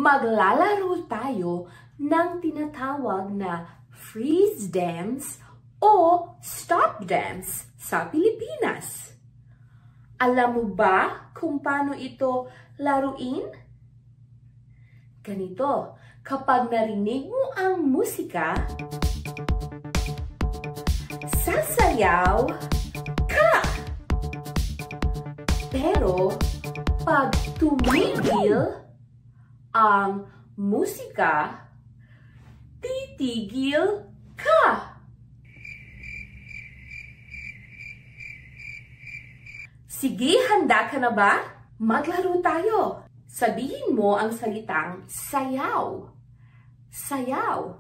maglalaro tayo ng tinatawag na freeze dance o stop dance sa Pilipinas. Alam mo ba kung paano ito laruin? Ganito, kapag narinig mo ang musika, sasayaw ka. Pero pag tumigil ang musika, titigil ka. Sige, handa ka na ba? Maglaro tayo. Sabihin mo ang salitang sayaw. Sayaw.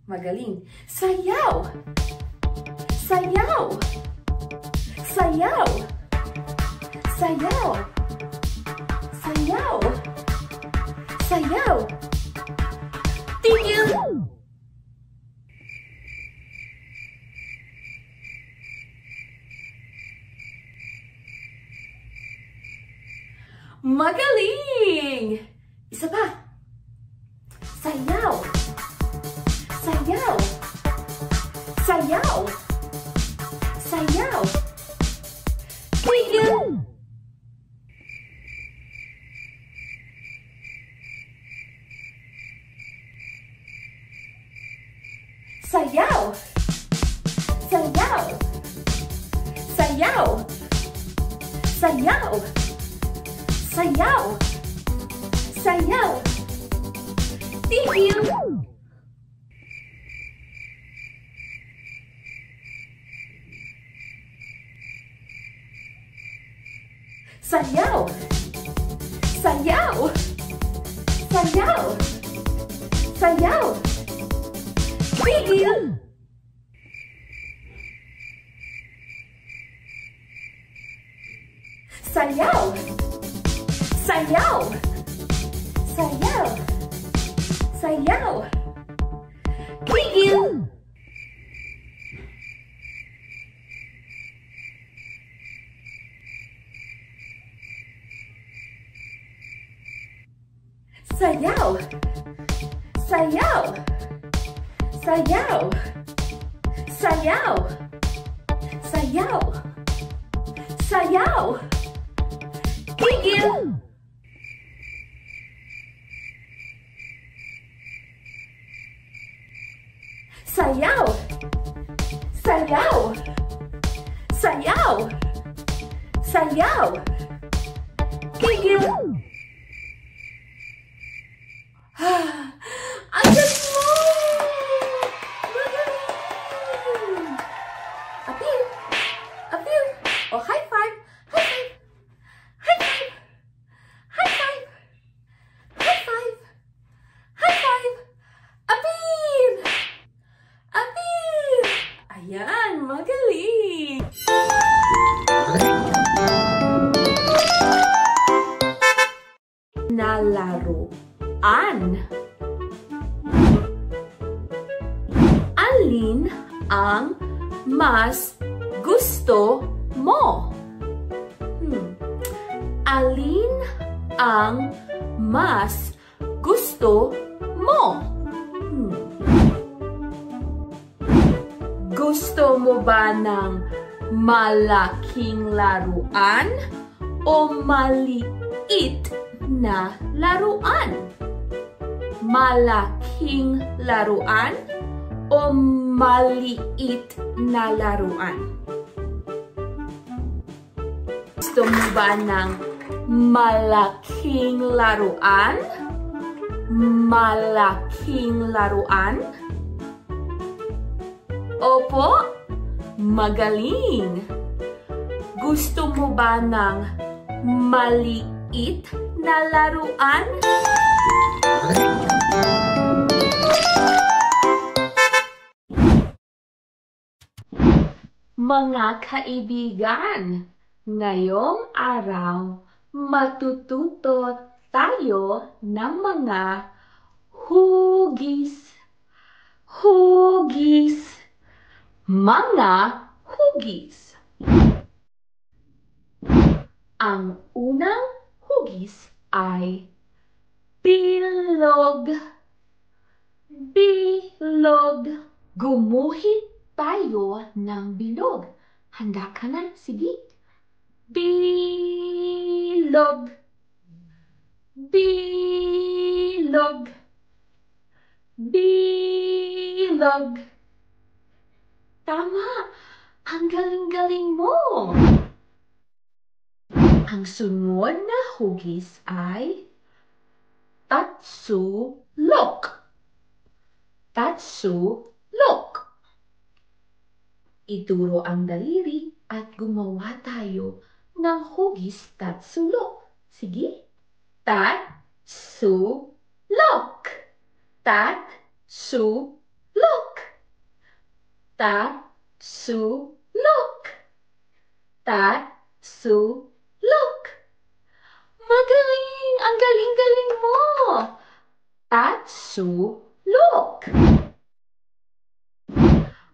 Magaling. Sayaw. Sayaw. Sayaw. Sayaw. Sayaw. Sayaw. Tigil. Magaling! Isa pa. Sayaw. Sayaw. Sayaw. Sayaw. Tigil. Sayaw. Sayaw. Sayaw. Sayaw. Sayaw. Sayaw. Tigil. Sayaw. Sayaw. Sayaw. Sayaw. Tigil. Sayaw. Sayaw. Sayaw. Sayaw. Tigil. Sayaw. Sayaw. Sayaw. Sayaw. Sayaw. Sayaw. Tigil. Sayaw. Sayaw. Sayaw. Sayaw. Tigil. Ang galing mo! Magaling! Appeal! Appeal! Oh, high five! High five! High five! High five! High five! High five! Appeal! Appeal! Ayan! Magaling! Nalaruan. Alin ang mas gusto mo? Alin ang mas gusto mo? Gusto mo ba ng malaking laruan o maliit na laruan? Malaking laruan o maliit na laruan? Gusto mo ba ng malaking laruan? Malaking laruan? Opo, magaling! Gusto mo ba ng maliit na laruan? Mga kaibigan, ngayong araw, matututo tayo ng mga hugis. Hugis. Mga hugis. Ang unang hugis ay Bilog, bilog. Gumuhit tayo ng bilog. Handa ka na? Sige. Bilog, bilog, bilog. Tama! Ang galing-galing mo! Ang sunod na hugis ay tatsulok. Tatsulok. Ituro ang daliri at gumawa tayo ng hugis tatsulok. Sige. Tatsulok. Tatsulok. Tatsulok. Tatsulok. Magaling! Ang galing-galing mo! Tatsulok.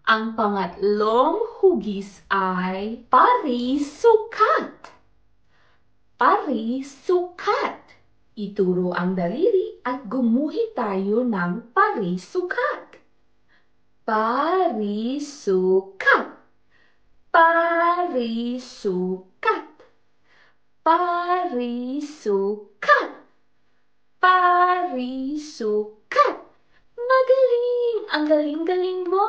Ang pangatlong hugis ay parisukat. Parisukat. Ituro ang daliri at gumuhit tayo ng parisukat. Parisukat. Parisukat. Parisukat. Parisukat. Magaling! Ang galing-galing mo!